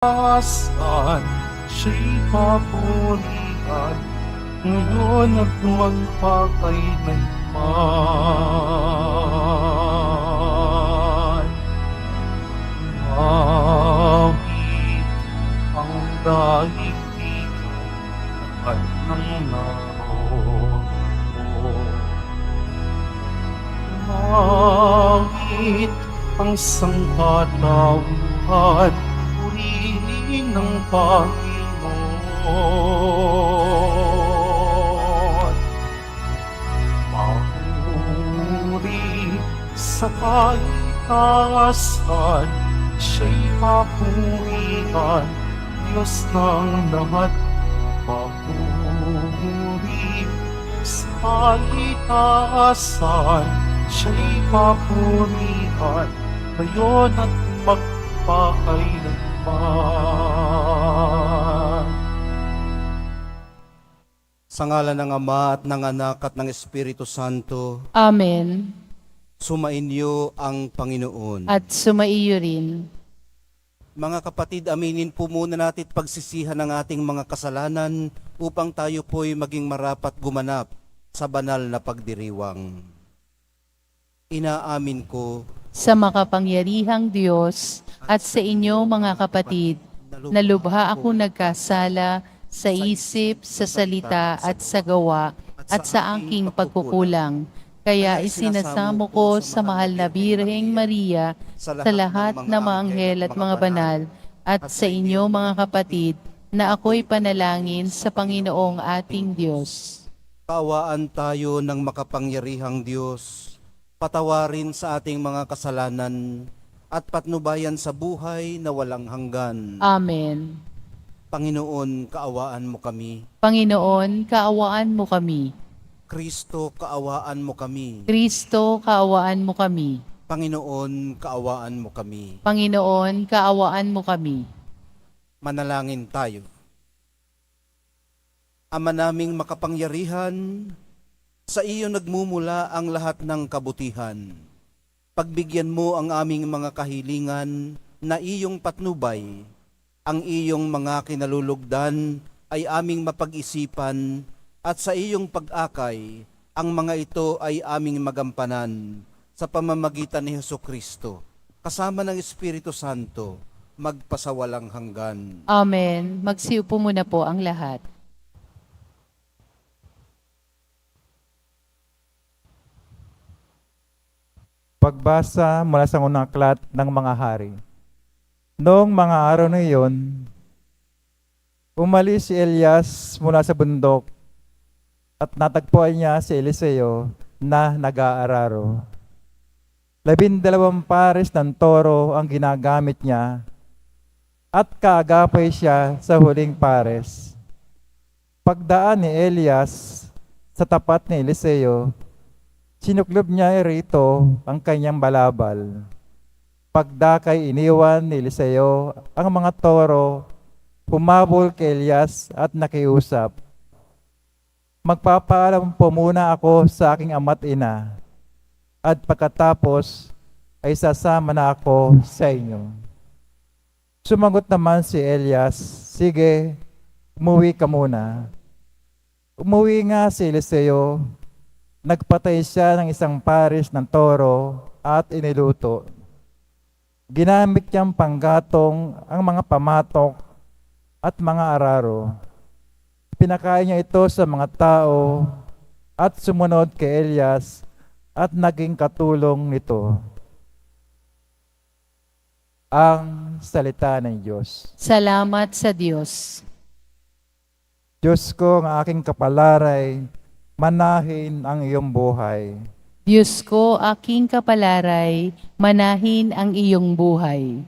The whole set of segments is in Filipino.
Saan siya'y papurihan ngayon at magpakailanman. Awit ang daigdigan at ng naroon mo. Awit ang sangkatauhan, purihin ng Panginoon. Papuri sa kaitaasan, siya'y papurihan, Diyos ng lahat. Papuri sa kaitaasan, siya'y papurihan, ngayon at magpakailanman. Sa ngalan ng Ama at ng Anak at ng Espiritu Santo, Amen. sumainyo ang Panginoon. At sumaiyo rin. Mga kapatid, aminin po muna natin pagsisihan ng ating mga kasalanan upang tayo po'y maging marapat gumanap sa banal na pagdiriwang. Inaamin ko Sa makapangyarihang Diyos at sa inyo mga kapatid, na lubha ako nagkasala sa isip, sa salita at sa gawa at sa aking pagkukulang. Kaya isinasamo ko sa mahal na Birheng Maria sa lahat ng mga anghel at mga banal at sa inyo mga kapatid na ako'y panalangin sa Panginoong ating Diyos. kaawaan tayo ng makapangyarihang Diyos, patawarin sa ating mga kasalanan at patnubayan sa buhay na walang hanggan. Amen. Panginoon, kaawaan mo kami. Panginoon, kaawaan mo kami. Kristo, kaawaan mo kami. Kristo, kaawaan mo kami. Panginoon, kaawaan mo kami. Panginoon, kaawaan mo kami. Manalangin tayo. Ama naming makapangyarihan, sa iyo nagmumula ang lahat ng kabutihan. Pagbigyan mo ang aming mga kahilingan na iyong patnubay. Ang iyong mga kinalulugdan ay aming mapag-isipan at sa iyong pag-akay, ang mga ito ay aming magampanan sa pamamagitan ni Hesukristo, kasama ng Espiritu Santo, magpasawalang hanggan. Amen. Magsiupo muna po ang lahat. Pagbasa mula sa unang aklat ng mga hari. Noong mga araw na iyon, umalis si Elias mula sa bundok at natagpuan niya si Eliseo na nag-aararo. 12 pares ng toro ang ginagamit niya at kaagapay siya sa huling pares. Pagdaan ni Elias sa tapat ni Eliseo, sinuklob niya rito ang kanyang balabal. Pagdakay iniwan ni Eliseo ang mga toro, humabol kay Elias at nakiusap. Magpapaalam po muna ako sa aking ama't ina, at pagkatapos ay sasama na ako sa inyo. Sumagot naman si Elias, sige, umuwi ka muna. Umuwi nga si Eliseo. Nagpatay siya ng isang pares ng toro at iniluto. Ginamit niyang panggatong ang mga pamatok at mga araro. Pinakain niya ito sa mga tao at sumunod kay Elias at naging katulong nito. Ang salita ng Diyos. Salamat sa Diyos. Diyos ko, ang aking kapalaray, manahin ang iyong buhay. Diyos ko, aking kapalaray, manahin ang iyong buhay.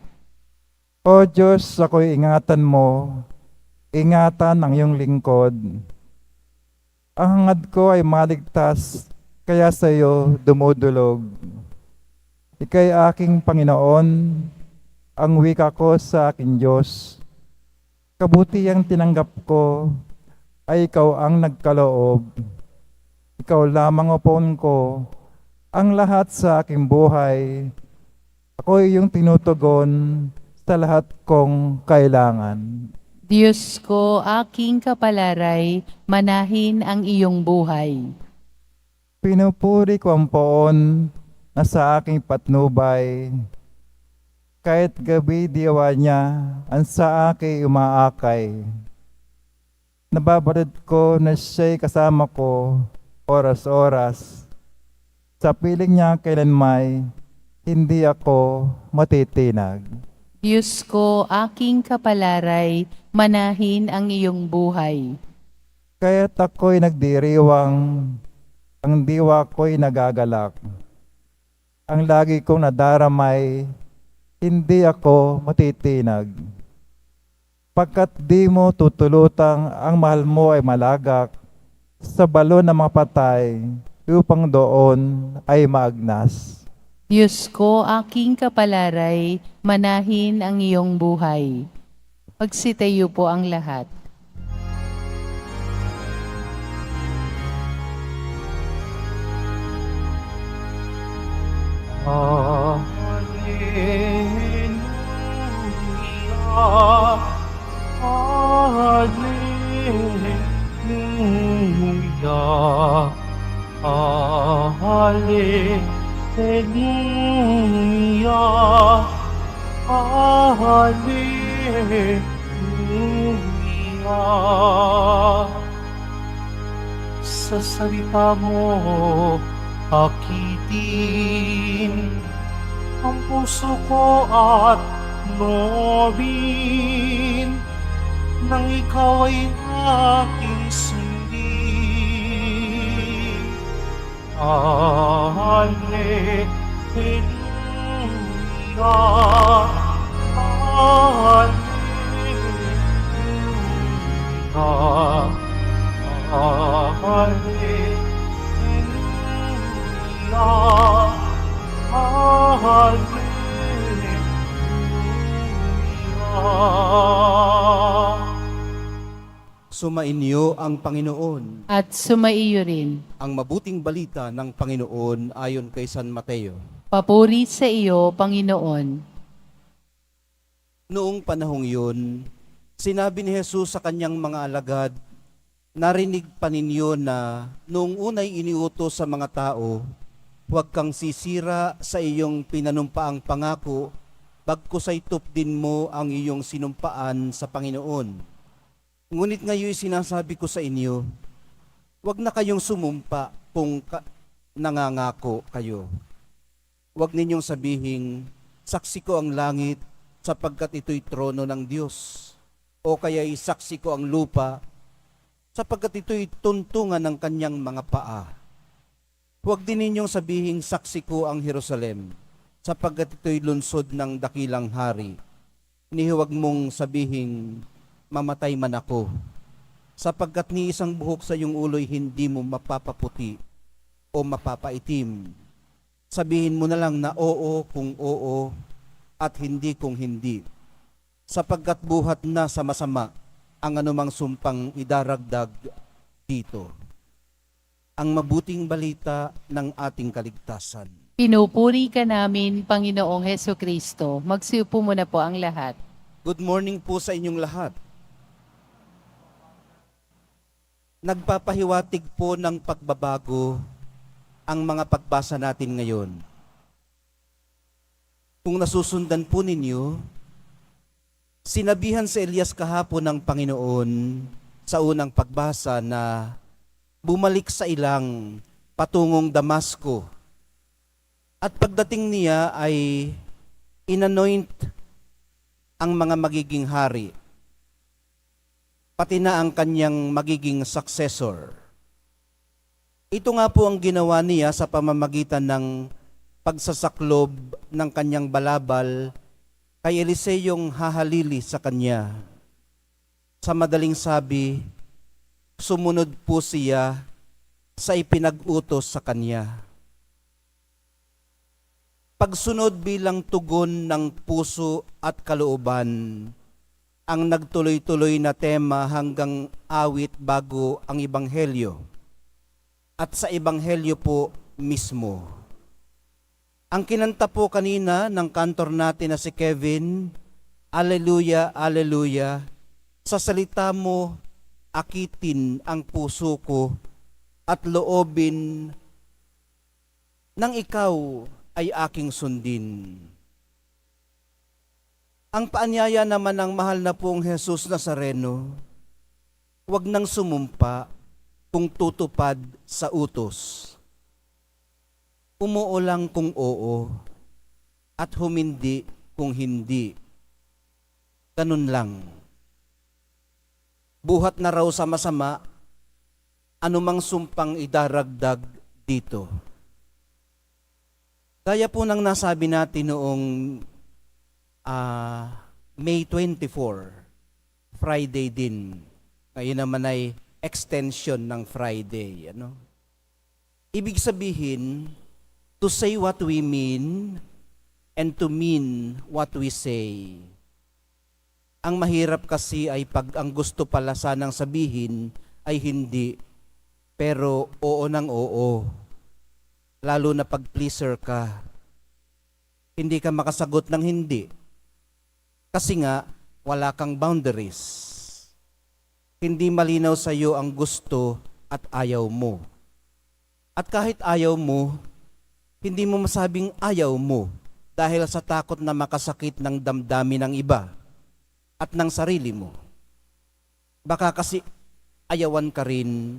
O Diyos, ako'y ingatan mo, ingatan ang iyong lingkod. Ang hangad ko ay maligtas, kaya sa iyo dumudulog. Ika'y aking Panginoon, ang wika ko sa aking Diyos. Kabutihang tinanggap ko, ay ikaw ang nagkaloob. Ikaw lamang upon ko, ang lahat sa aking buhay. Ako iyong tinutugon sa lahat kong kailangan. Diyos ko, aking kapalaray, manahin ang iyong buhay. Pinupuri ko ang poon na sa aking patnubay. Kahit gabi diwa niya ang sa aking umaakay. Nababatid ko na siya'y kasama ko oras-oras. Sa piling niya kailanmay, hindi ako matitinag. Diyos ko, aking kapalaray, manahin ang iyong buhay. Kaya't ako'y nagdiriwang, ang diwa ko'y nagagalak. Ang lagi kong nadaramay, hindi ako matitinag. Pagkat di mo tutulutang ang mahal mo ay malagak sa balon ng mga patay upang doon ay maagnas. Diyos ko, aking kapalaray, manahin ang iyong buhay. Magsitayo po ang lahat. Hallelujah. Hallelujah. Hallelujah. Sa salita mo, akitin ang puso ko at nobin nang ikaw ay aking sundin. Hallelujah. Hallelujah. Hallelujah. Hallelujah. Sumainyo ang Panginoon. At sumaiyo rin. Ang mabuting balita ng Panginoon ayon kay San Mateo. Papuri sa iyo, Panginoon. Noong panahong yun, sinabi ni Jesus sa kanyang mga alagad, narinig pa ninyo na noong unay iniutos sa mga tao, huwag kang sisira sa iyong pinanumpaang pangako, bagkus ay tupdin mo ang iyong sinumpaan sa Panginoon. Ngunit ngayon sinasabi ko sa inyo, huwag na kayong sumumpa kung nangangako kayo. Huwag ninyong sabihing, saksi ko ang langit sapagkat ito'y trono ng Diyos. O kaya'y saksi ko ang lupa sapagkat ito'y tuntungan ng kanyang mga paa. Huwag din ninyong sabihing saksi ko ang Jerusalem sapagkat ito'y lunsod ng dakilang hari. Ni huwag mong sabihing mamatay man ako sapagkat ni isang buhok sa iyong ulo'y hindi mo mapapaputi o mapapaitim. Sabihin mo na lang na oo kung oo at hindi kung hindi. Sapagkat buhat na sa masama ang anumang sumpang idaragdag dito. Ang mabuting balita ng ating kaligtasan. Pinupuri ka namin, Panginoong Heso Kristo. Magsiupo muna po ang lahat. Good morning po sa inyong lahat. Nagpapahiwatig po ng pagbabago ang mga pagbasa natin ngayon. Kung nasusundan po ninyo, sinabihan si Elias kahapon ng Panginoon sa unang pagbasa na bumalik sa ilang patungong Damasco. At pagdating niya ay inanoint ang mga magiging hari, pati na ang kanyang magiging successor. Ito nga po ang ginawa niya sa pamamagitan ng pagsasaklob ng kanyang balabal kay Eliseyong hahalili sa kanya. Sa madaling sabi, sumunod po siya sa ipinag-utos sa kanya. Pagsunod bilang tugon ng puso at kalooban ang nagtuloy-tuloy na tema hanggang awit bago ang Ebanghelyo. At sa Ebanghelyo po mismo. Ang kinanta po kanina ng kantor natin na si Kevin Alleluia, alleluia. Sa salita mo, akitin ang puso ko at loobin nang ikaw ay aking sundin. Ang paanyaya naman ng mahal na pong Jesus Nazareno, huwag nang sumumpa kung tutupad sa utos. Umuo lang kung oo at humindi kung hindi. Ganun lang. Buhat na raw sa masama, anumang sumpang idaragdag dito. Gaya po ng nasabi natin noong May 24, Friday din. Ngayon naman ay extension ng Friday. Ano? Ibig sabihin, to say what we mean and to mean what we say. Ang mahirap kasi ay pag ang gusto pala sanang sabihin ay hindi, pero oo ng oo. Lalo na pag pleaser ka. Hindi ka makasagot ng hindi. Kasi nga, wala kang boundaries. Hindi malinaw sa iyo ang gusto at ayaw mo. At kahit ayaw mo, hindi mo masabing ayaw mo dahil sa takot na makasakit ng damdamin ng iba at ng sarili mo. Baka kasi ayawan ka rin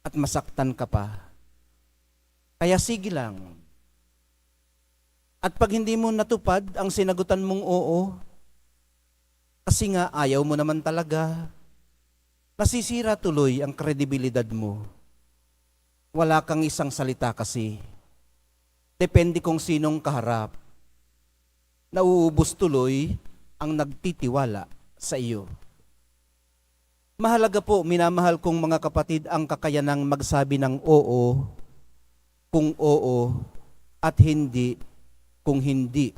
at masaktan ka pa. Kaya sige lang. At pag hindi mo natupad ang sinagutan mong oo, kasi nga ayaw mo naman talaga, nasisira tuloy ang kredibilidad mo. Wala kang isang salita kasi. Depende kung sinong kaharap. Nauubos tuloy ang nagtitiwala sa iyo. Mahalaga po, minamahal kong mga kapatid, ang kakayanang magsabi ng oo, kung oo, at hindi, kung hindi.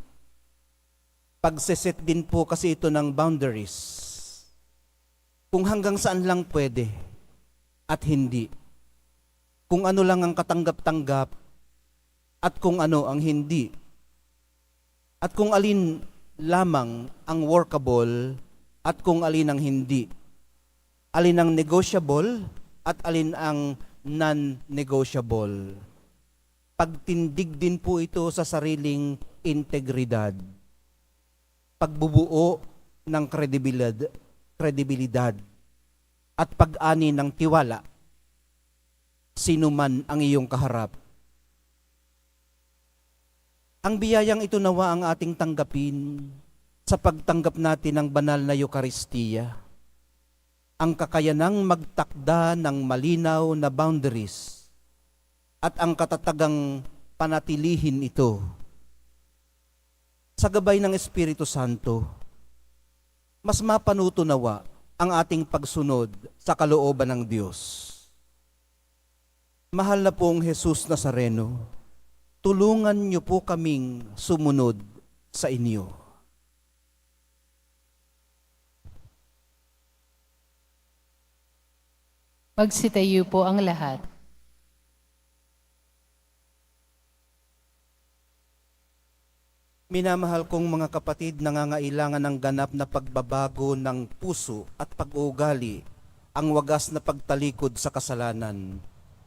Pagseset din po kasi ito ng boundaries. Kung hanggang saan lang pwede, at hindi. Kung ano lang ang katanggap-tanggap, at kung ano ang hindi. At kung alin lamang ang workable at kung alin ang hindi. Alin ang negotiable at alin ang non-negotiable. Pagtindig din po ito sa sariling integridad. Pagbubuo ng kredibilidad at pag-ani ng tiwala. Sino man ang iyong kaharap. Ang biyayang ito nawa ang ating tanggapin sa pagtanggap natin ng banal na Eucharistia. Ang kakayanang magtakda ng malinaw na boundaries at ang katatagang panatilihin ito. Sa gabay ng Espiritu Santo, mas mapanuto nawa ang ating pagsunod sa kalooban ng Diyos. Mahal na pong Jesus Nazareno, tulungan niyo po kaming sumunod sa inyo. Magsitayo po ang lahat. Minamahal kong mga kapatid, nangangailangan ng ganap na pagbabago ng puso at pag-uugali ang wagas na pagtalikod sa kasalanan.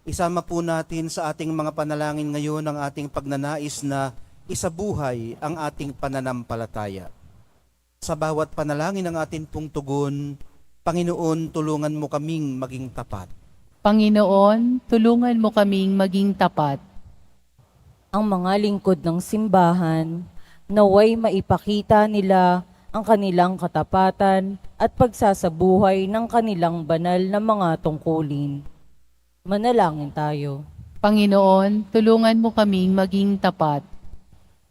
Isama po natin sa ating mga panalangin ngayon ang ating pagnanais na isabuhay ang ating pananampalataya. Sa bawat panalangin ng ating pong tugon, Panginoon, tulungan mo kaming maging tapat. Panginoon, tulungan mo kaming maging tapat. Ang mga lingkod ng simbahan, naway maipakita nila ang kanilang katapatan at pagsasabuhay ng kanilang banal na mga tungkulin. Manalangin tayo. Panginoon, tulungan mo kaming maging tapat.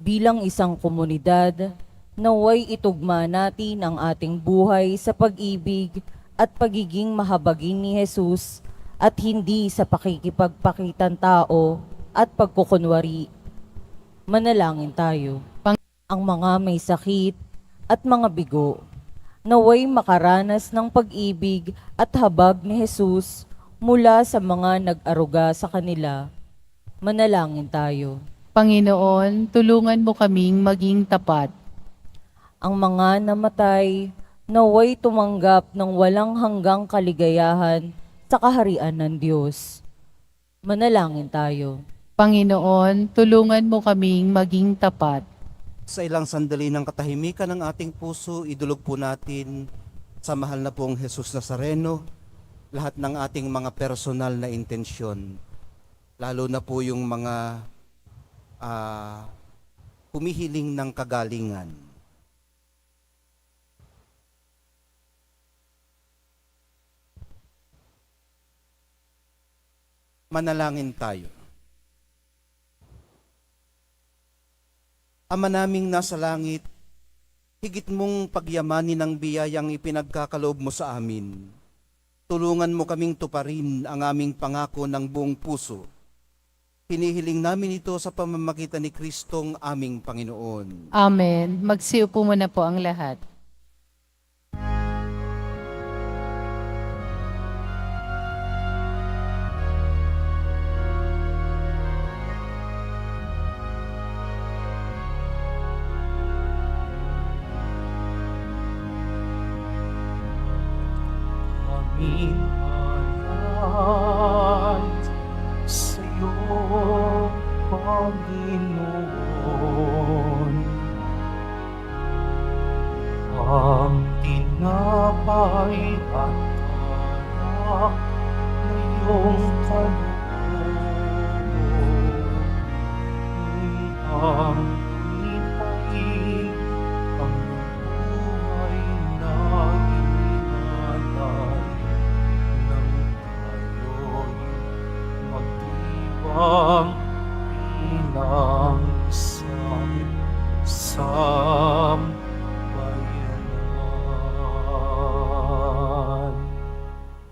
Bilang isang komunidad, naway itugma natin ang ating buhay sa pag-ibig at pagiging mahabagin ni Jesus at hindi sa pakikipagpakitan tao at pagkukunwari. Manalangin tayo. Ang mga may sakit at mga bigo, naway makaranas ng pag-ibig at habag ni Jesus mula sa mga nag-aruga sa kanila. Manalangin tayo. Panginoon, tulungan mo kaming maging tapat. ang mga namatay naway tumanggap ng walang hanggang kaligayahan sa kaharian ng Diyos. Manalangin tayo. Panginoon, tulungan mo kaming maging tapat. Sa ilang sandali ng katahimikan ng ating puso, idulog po natin sa mahal na pong Jesus Nazareno lahat ng ating mga personal na intensyon. Lalo na po yung mga humihiling ng kagalingan. Manalangin tayo. Ama naming nasa langit, higit mong pagyamanin ang biyayang ipinagkakaloob mo sa amin. Tulungan mo kaming tuparin ang aming pangako ng buong puso. Hinihiling namin ito sa pamamagitan ni Kristong aming Panginoon. Amen. Magsiupo muna po ang lahat. aming alay sa'yo, Panginoon. Ang tinapay at harap na iyong kaloob, ang ipay ang buhay na inihalay ng tayo'y magdiwang bilang sambayanan.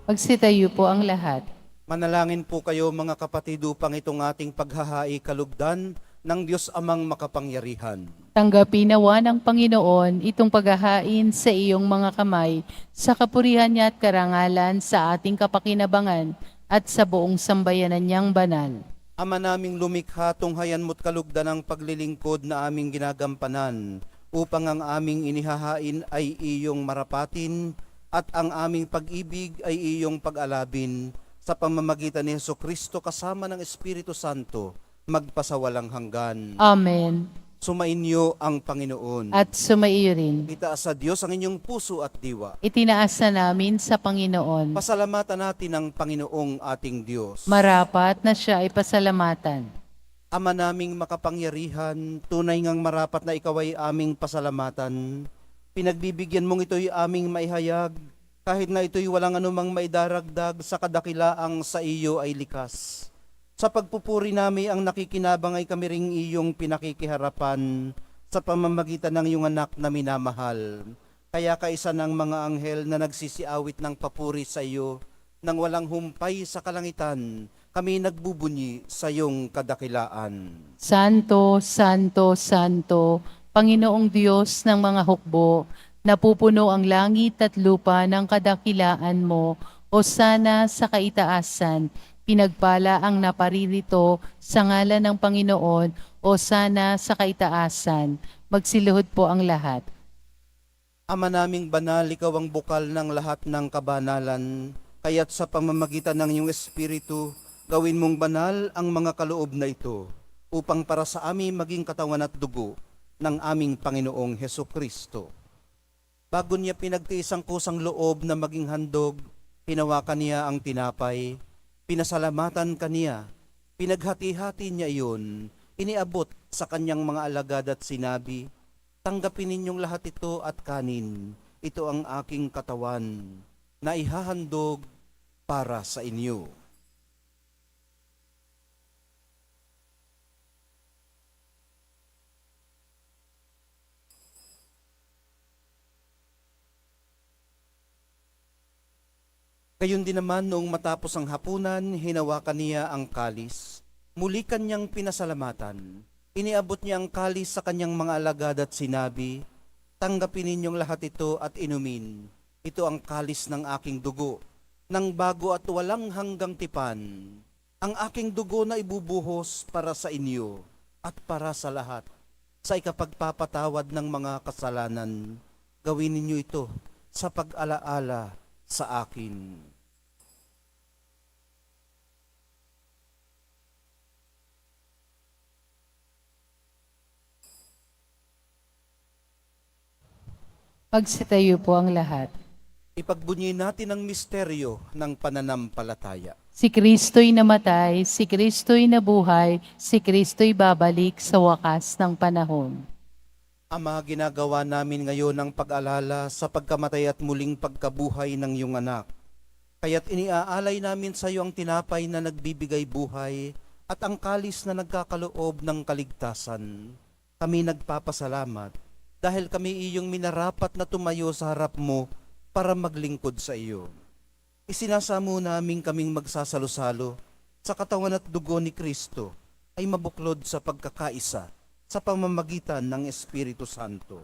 Magsitayo po ang lahat. Manalangin po kayo mga kapatid upang itong ating paghahai kalugdan ng Diyos Amang makapangyarihan. Tanggapin nawa ng Panginoon itong paghahain sa iyong mga kamay sa kapurihan niya at karangalan sa ating kapakinabangan at sa buong sambayanan niyang banal. Ama naming lumikha, tunghayan mo't kalugdan ang paglilingkod na aming ginagampanan upang ang aming inihahain ay iyong marapatin at ang aming pag-ibig ay iyong pag-alabin sa pamamagitan ni Jesucristo kasama ng Espiritu Santo magpasawalang hanggan. Amen. Sumainyo ang Panginoon. At sumaiyo rin. Itaas sa Diyos ang inyong puso at diwa. Itinaas na namin sa Panginoon. Pasalamatan natin ang Panginoong ating Diyos. Marapat na siya ay pasalamatan. Ama naming makapangyarihan, tunay ngang marapat na ikaw ay aming pasalamatan. Pinagbibigyan mong ito'y aming maihayag, kahit na ito'y walang anumang maidaragdag sa kadakilaang sa iyo ay likas. Sa pagpupuri namin ang nakikinabang ay kami ring iyong pinakikiharapan sa pamamagitan ng iyong anak na minamahal. Kaya kaisa ng mga anghel na nagsisiawit ng papuri sa iyo, nang walang humpay sa kalangitan, kami nagbubunyi sa iyong kadakilaan. Santo, Santo, Santo, Panginoong Diyos ng mga hukbo, napupuno ang langit at lupa ng kadakilaan mo, o sana sa kaitaasan, pinagpala ang naparirito sa ngalan ng Panginoon, o sana sa kaitaasan. Magsiluhod po ang lahat. Ama naming banal, ikaw ang bukal ng lahat ng kabanalan, kaya't sa pamamagitan ng iyong Espiritu, gawin mong banal ang mga kaloob na ito, upang para sa amin maging katawan at dugo ng aming Panginoong Hesukristo. Bago niya pinagtiis ang kusang loob na maging handog, hinawakan niya ang tinapay, pinasalamatan kaniya, pinaghati-hati niya iyon, iniabot sa kanyang mga alagad at sinabi, tanggapin ninyong lahat ito at kanin, ito ang aking katawan, na ihahandog para sa inyo. Gayon din naman noong matapos ang hapunan, hinawakan niya ang kalis. Muli kanyang pinasalamatan. Iniabot niya ang kalis sa kanyang mga alagad at sinabi, tanggapin ninyong lahat ito at inumin. Ito ang kalis ng aking dugo, ng bago at walang hanggang tipan. Ang aking dugo na ibubuhos para sa inyo at para sa lahat. sa ikapagpapatawad ng mga kasalanan. Gawin ninyo ito sa pag-alaala sa akin. Magsitayo po ang lahat. Ipagbunyi natin ang misteryo ng pananampalataya. Si Kristo'y namatay, si Kristo'y nabuhay, si Kristo'y babalik sa wakas ng panahon. Ama, ginagawa namin ngayon ang pag-alala sa pagkamatay at muling pagkabuhay ng iyong anak. Kaya't iniaalay namin sa iyo ang tinapay na nagbibigay buhay at ang kalis na nagkakaloob ng kaligtasan. Kami nagpapasalamat dahil kami iyong minarapat na tumayo sa harap mo para maglingkod sa iyo. Isinasamo namin kaming magsasalo-salo sa katawan at dugo ni Kristo ay mabuklod sa pagkakaisa sa pamamagitan ng Espiritu Santo.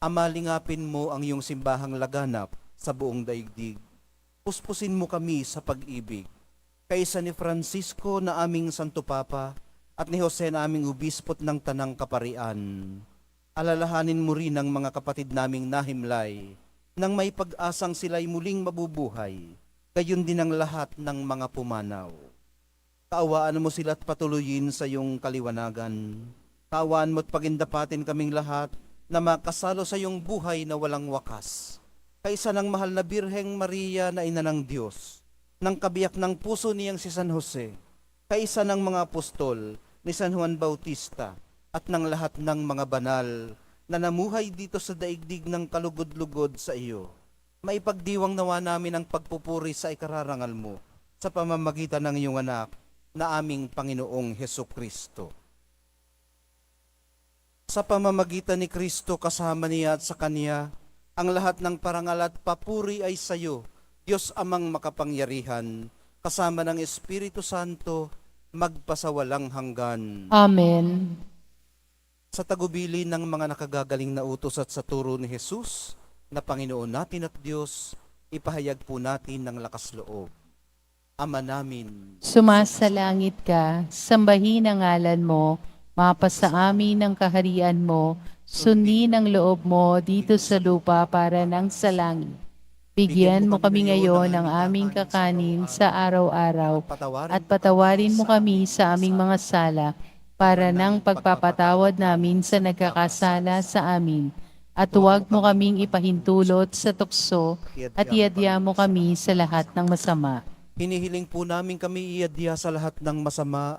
Ama, lingapin mo ang iyong simbahang laganap sa buong daigdig. Puspusin mo kami sa pag-ibig. Kaysa ni Francisco na aming Santo Papa at ni Jose na aming Obispot ng Tanang Kaparian, alalahanin mo rin ang mga kapatid naming nahimlay nang may pag-asang sila'y muling mabubuhay, gayon din ang lahat ng mga pumanaw. Kaawaan mo sila at patuloyin sa iyong kaliwanagan. Kaawaan mo at pagindapatin kaming lahat na makasalo sa iyong buhay na walang wakas. Kaisa ng mahal na Birheng Maria na ina ng Diyos, ng kabiyak ng puso niyang si San Jose, kaisa ng mga apostol ni San Juan Bautista at ng lahat ng mga banal na namuhay dito sa daigdig ng kalugod-lugod sa iyo. Maipagdiwang nawa namin ang pagpupuri sa ikararangal mo sa pamamagitan ng iyong anak na aming Panginoong Hesukristo. Sa pamamagitan ni Kristo kasama niya at sa Kanya, ang lahat ng parangal at papuri ay sa iyo, Diyos Amang makapangyarihan, kasama ng Espiritu Santo, magpasawalang hanggan. Amen. Sa tagubili ng mga nakagagaling na utos at sa turo ni Jesus, na Panginoon natin at Diyos, ipahayag po natin ng lakas loob. Ama namin, Sumasalangit ka, sambahin ang ngalan mo, mapasa amin ang kaharian mo, sundin ang loob mo dito sa lupa para ng sa langit. Bigyan mo kami ngayon ng aming kakanin sa araw-araw at patawarin mo kami sa aming mga sala para ng pagpapatawad namin sa nagkakasala sa amin. At huwag mo kaming ipahintulot sa tukso at iadya mo kami sa lahat ng masama. hinihiling po namin kami iadya sa lahat ng masama,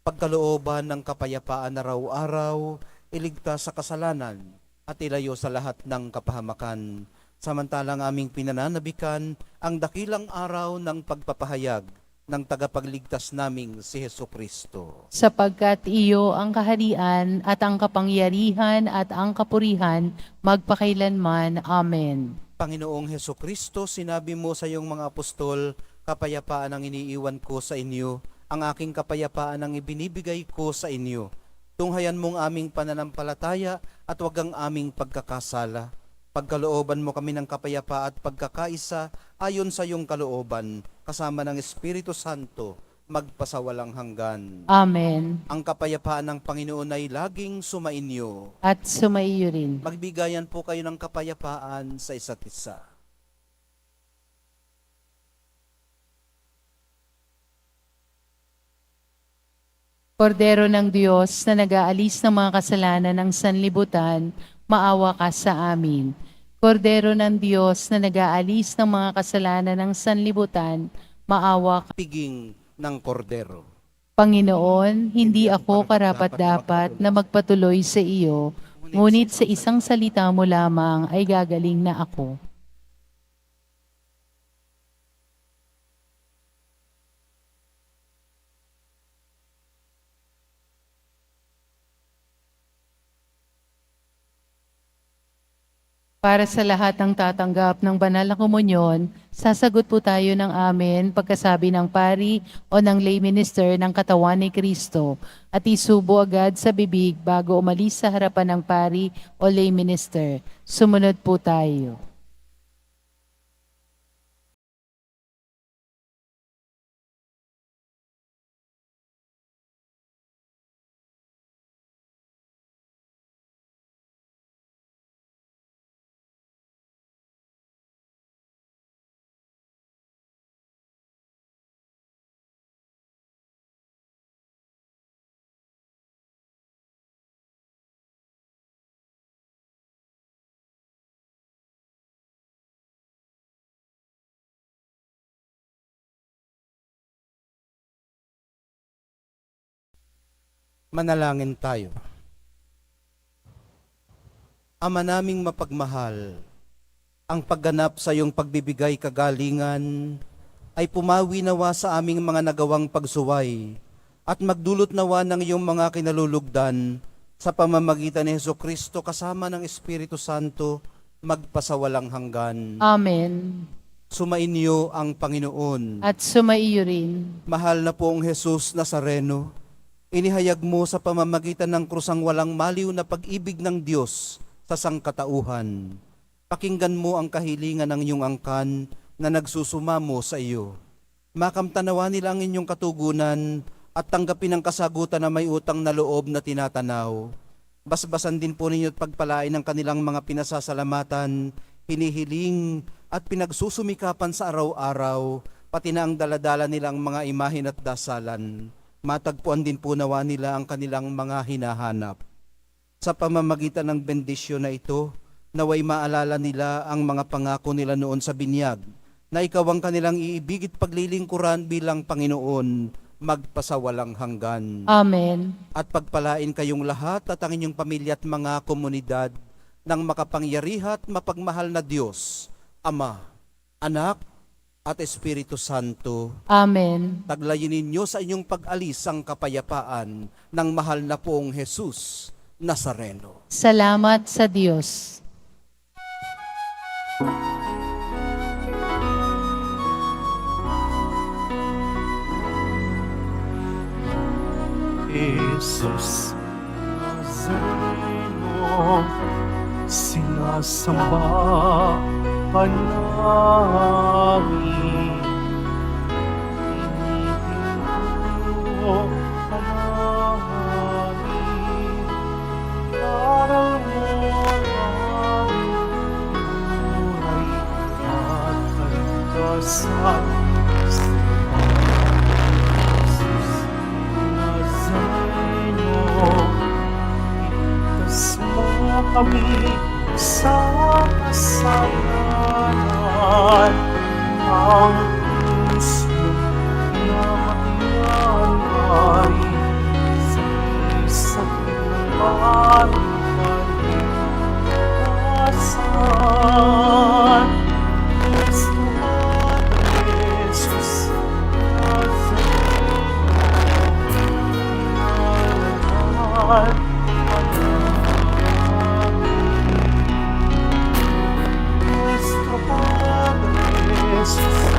pagkalooban ng kapayapaan araw-araw, iligtas sa kasalanan, at ilayo sa lahat ng kapahamakan. Samantalang aming pinananabikan ang dakilang araw ng pagpapahayag ng tagapagligtas naming si Hesukristo. Sapagkat iyo ang kaharian at ang kapangyarihan at ang kapurihan magpakailanman. Amen. Panginoong Hesukristo, sinabi mo sa iyong mga apostol, kapayapaan ang iniiwan ko sa inyo, ang aking kapayapaan ang ibinibigay ko sa inyo. Tunghayan mong aming pananampalataya at wag ang aming pagkakasala. Pagkalooban mo kami ng kapayapa at pagkakaisa ayon sa iyong kalooban, kasama ng Espiritu Santo, magpasawalang hanggan. Amen. Ang kapayapaan ng Panginoon ay laging sumainyo. At sumaiyo rin. Magbigayan po kayo ng kapayapaan sa isa't isa. Kordero ng Diyos na nag-aalis ng mga kasalanan ng sanlibutan, maawa ka sa amin. Kordero ng Diyos na nag-aalis ng mga kasalanan ng sanlibutan, maawa ka. Piging ng kordero. Panginoon, hindi ako karapat-dapat na magpatuloy sa iyo, ngunit sa isang salita mo lamang ay gagaling na ako. Para sa lahat ng tatanggap ng banal na komunyon, sasagot po tayo ng amen pagkasabi ng pari o ng lay minister ng katawan ni Kristo at isubo agad sa bibig bago umalis sa harapan ng pari o lay minister. Sumunod po tayo. Manalangin tayo. Ama naming mapagmahal, ang pagganap sa iyong pagbibigay kagalingan ay pumawi nawa sa aming mga nagawang pagsuway at magdulot nawa ng iyong mga kinalulugdan sa pamamagitan ni Hesukristo kasama ng Espiritu Santo magpasawalang hanggan. Amen. Sumainyo ang Panginoon. At sumaiyo rin. Mahal na poong Jesus Nazareno, inihayag mo sa pamamagitan ng krusang walang maliw na pag-ibig ng Diyos sa sangkatauhan. Pakinggan mo ang kahilingan ng iyong angkan na nagsusumamo sa iyo. Makamtanawa nila ang inyong katugunan at tanggapin ang kasagutan na may utang na loob na tinatanaw. Basbasan din po ninyo at pagpalain ang kanilang mga pinasasalamatan, hinihiling at pinagsusumikapan sa araw-araw, pati na ang daladala nilang mga imahin at dasalan. Matagpuan din po nawa nila ang kanilang mga hinahanap. Sa pamamagitan ng bendisyon na ito, naway maalala nila ang mga pangako nila noon sa binyag, na ikaw ang kanilang iibig at paglilingkuran bilang Panginoon, magpasawalang hanggan. Amen. At pagpalain kayong lahat at ang inyong pamilya at mga komunidad ng makapangyarihan at mapagmahal na Diyos, Ama, Anak, at Espiritu Santo. Amen. Taglayin ninyo sa inyong pag-alis ang kapayapaan ng mahal na poong Jesus Nazareno. Salamat sa Diyos. Jesus Nazareno, sinasamba ka namin. Inihinto ka namin, parang walang buhay at kaligtasan. Kami sa kasalanan, ang puso na matiyan ay sa isang naman kaligtasan. Kristo Jesus Nazareno, Jesus